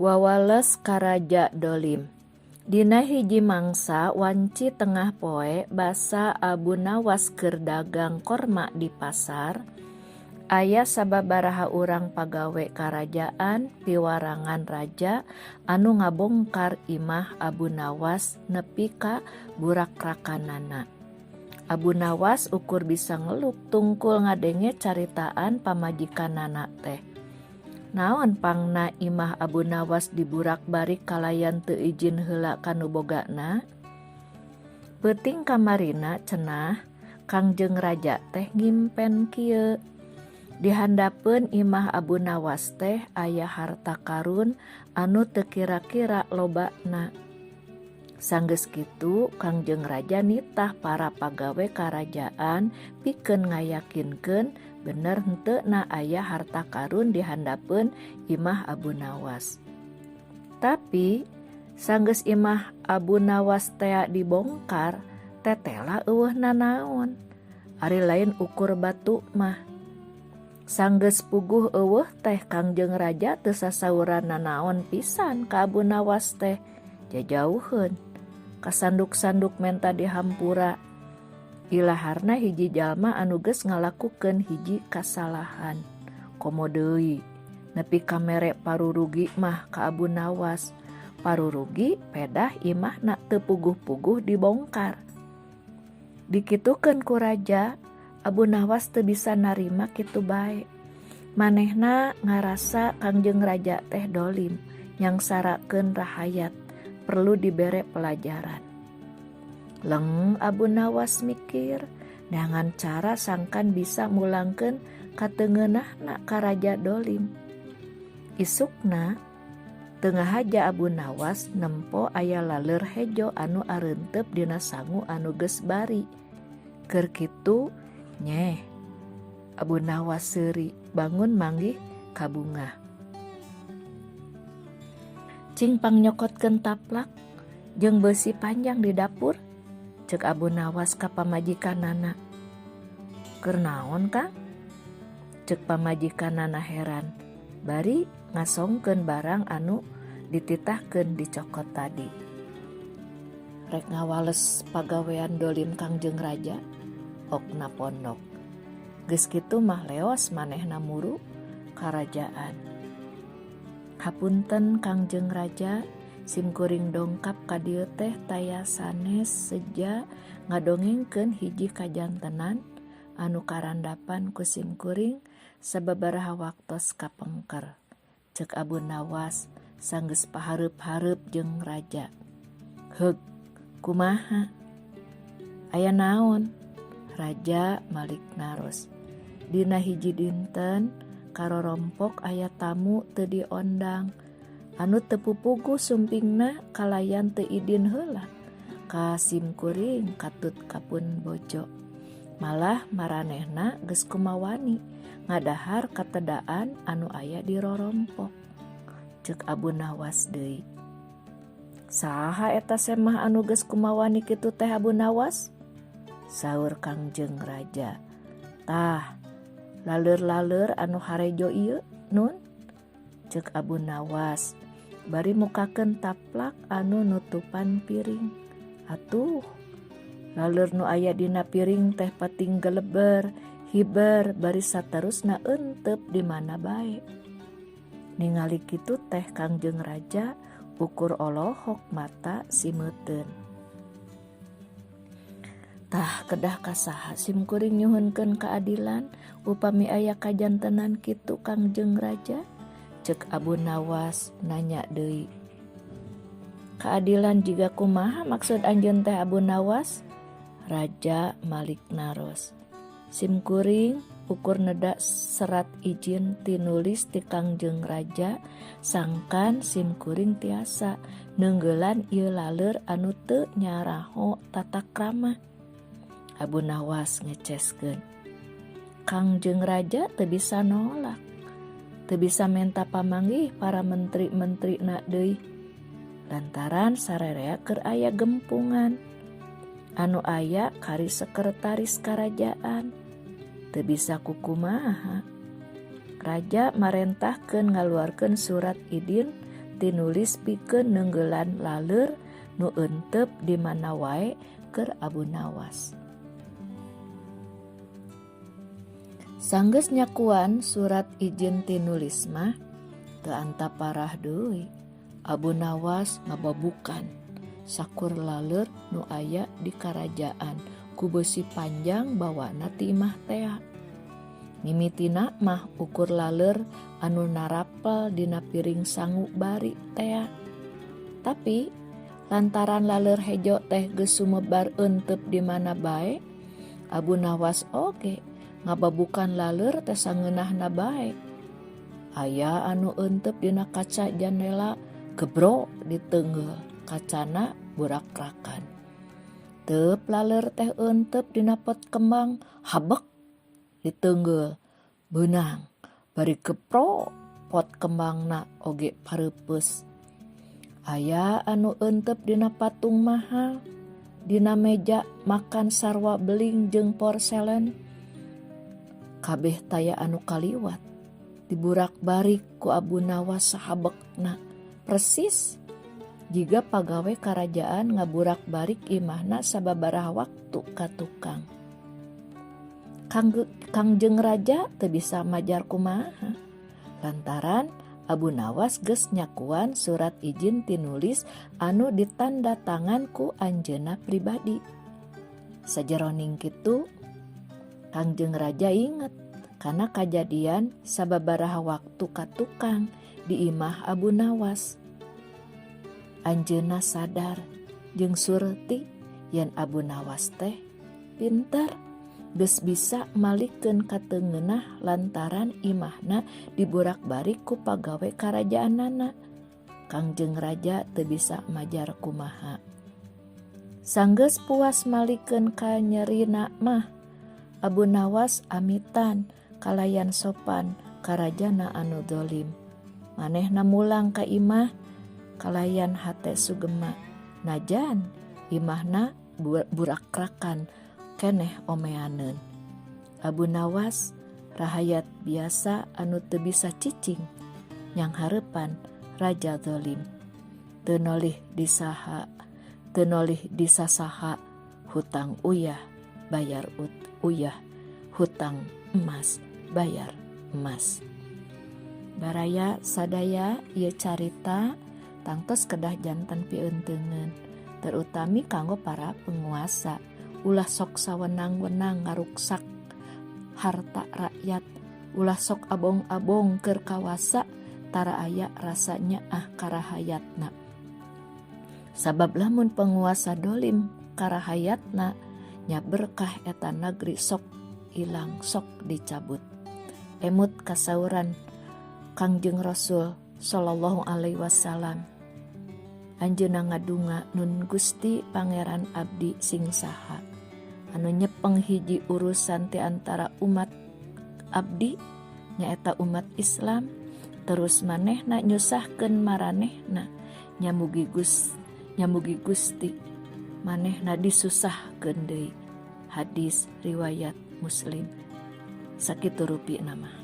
Wawales Karaja Dolim. Dina hiji mangsa wanci tengah poe basa Abu Nawas keur dagang korma di pasar. Aya sababaraha urang pagawe karajaan piwarangan raja anu ngabongkar imah Abu Nawas nepi ka burak rakanana. Abu Nawas ukur bisa ngeluk tungkul ngadenge caritaan pamajikanana teh. Naon pangna imah Abu Nawas diburak barik kalayan teu izin heula kanu bogana? Peuting kamarina cenah Kangjeng Raja teh ngimpen kieu. Dihandapeun imah Abu Nawas teh aya harta karun anu teu kira-kira lobana. Sanggeus kitu Kangjeng Raja nitah para pagawe karajaan pikeun ngayakinkeun bener henteu na aya harta karun dihandapeun imah Abu Nawas. Tapi sanggeus imah Abu Nawas teh dibongkar, tetela eueuh nanaon. Ari lain ukur batu mah. Sanggeus puguh eueuh teh Kangjeng Raja teu sasauran nanaon pisan ka Abu Nawas teh, jajauheun. Kasanduk-sanduk menta dihampura. Ilaharna hiji jalma anu geus ngalakukeun hiji kasalahan. Komo deui nepi ka mere parurugi mah ka Abu Nawas. Parurugi pedah imahna teu puguh-puguh dibongkar. Dikitukeun ku raja, Abu Nawas teu bisa narima kitu bae. Manehna ngarasa Kangjeng Raja teh dolim, nyangsarakeun rahayat, perlu dibere pelajaran. Leng Abu Nawas mikir, dengan cara sangkan bisa mulangkeun kateungeunahna ka Raja dolim. Isukna tengah haja Abu Nawas nempo aya laleur hejo anu areuteup dina sangu anu geus bari. Keur kitu nyeh Abu Nawas seuri bangun manggih ka bungah. Cing pangnyokotkeun taplak jeung beusi panjang di dapur, ceuk Abu Nawas ka pamajikanana. Keur naon Kang? Ceuk pamajikanana heran, bari ngasongkeun barang anu dititahkeun dicokot tadi. Rek ngawales pagawean dolim Kangjeng Raja, okna pondok. Geus kitu mah leos manehna muru karajaan. Hapunten Kangjeng Raja, simkuring dongkap ka dieu teh taya sanes seja ngadongengkeun hiji kajantenan anu karandapan ku simkuring sababaraha waktos kapengker. Ceuk Abu Nawas sanggeus pahareup-hareup jeung raja. Heug, kumaha? Aya naon? Raja malik naros. Dina hiji dinten karorompok aya tamu teu diondang. Anu teu pupuguh sumpingna kalayan teu idin heula ka simkuring katut kapun bojo. Malah maranehna geus kumawani ngadahar katedaan anu aya di rorompok. Ceuk Abu Nawas deui. Saha eta semah anu geus kumawani kitu teh Abu Nawas? Saur Kangjeng Raja. Tah, laleur-laleur anu harejo ieu nun? Ceuk Abu Nawas. Bari mukakeun taplak anu nutupan piring. Atuh, laleur nu aya dina piring teh pating geleber, hiber, bari saterusna euteup di mana bae. Ningali kitu teh Kangjeng Raja ukur olohok mata simeuteun. Tah kedah kasaha simkuring nyuhunkeun keadilan upami aya kajantenan kitu Kangjeng Raja? Ceuk Abu Nawas nanya deui. Keadilan jiga kumaha maksud anjeun teh Abu Nawas? Raja malik naros. Simkuring ukur neda serat izin tinulis ti Kangjeng Raja sangkan simkuring tiasa neunggelan ieu laleur anu teu nyaraho tata krama. Abu Nawas ngeceskeun. Kangjeng Raja teu bisa nolak, teu bisa menta pamanggih para menteri-menteri na deui. Lantaran sarerea keur aya gempungan. Anu aya kari sekretaris karajaan. Teu bisa kukumaha. Raja marentahkeun ngaluarkeun surat idin tinulis pikeun nenggelan laleur nu eunteup di mana wae keur Abu Nawas. Sanggeus nyakuan surat izin tinulis mah teu anta parah deui. Abu Nawas ngababukan sakur laleur nu aya di karajaan ku beusi panjang bawana ti imah tea. Mimitina mah ukur laleur anu narapel dina piring sangu bari tea. Tapi lantaran laleur hejo teh geus sumebar eunteup di mana bae, Abu Nawas oge ngababukan laleur teh sangeunahna bae. Aya anu eunteup dina kaca jendela gebro diteungeul, kacana burak-rakan. Teup laleur teh eunteup dina pot kembang habek diteungeul, beunang bari gepro pot kembangna oge pareupeus. Aya anu eunteup dina patung mahal, dina meja makan sarwa beling jeung porselen. Kabeh taya anu kaliwat diburak-barik ku Abu Nawas sahabekna, persis jiga pagawe karajaan ngaburak-barik imahna sababaraha waktu ka tukang. Kangjeng raja teu bisa majar kumaha lantaran Abu Nawas geus nyakuan surat izin tinulis anu ditanda tangan ku anjeunna pribadi. Sajeroning kitu Kangjeng raja inget kana kajadian sababaraha waktu ka tukang di imah Abu Nawas. Anjeunna sadar jeung surti yen Abu Nawas teh pinter, geus bisa malikeun ka teungeunah lantaran imahna diburak-barik ku pagawe karajaanana. Kangjeng raja teu bisa majar kumaha. Sanggeus puas malikeun ka nyerina mah, Abu Nawas amitan kalayan sopan karajana anu dolim. Manehna mulang ka imah kalayan hate sugema, najan imahna burak-rakan keneh omeaneun. Abu Nawas rahayat biasa anu teu bisa cicing nyang harepan raja dolim. Teu nolih disasaha hutang uyah bayar uyah, hutang emas bayar emas. Baraya sadaya ieu carita tangtos kedah janten pieunteungeun, terutami kanggo para penguasa ulah sok sawenang-wenang ngaruksak harta rakyat, ulah sok abong-abong keur kawasa tara aya rasanya karahayatna. Sabab lamun penguasa dolim karahayatna nya berkah eta negeri sok ilang, sok dicabut. Emut kasauran Kangjeng Rasul sallallahu alaihi wasallam, anjeunna ngadunga nun Gusti Pangeran abdi sing saha anu nyepeng hiji urusan ti antara umat abdi nyaeta umat Islam, terus manehna nyusahkeun maranehna nyamugi Gusti manehna disusahkeun deui. Hadis riwayat Muslim. Sakitu rupi nama.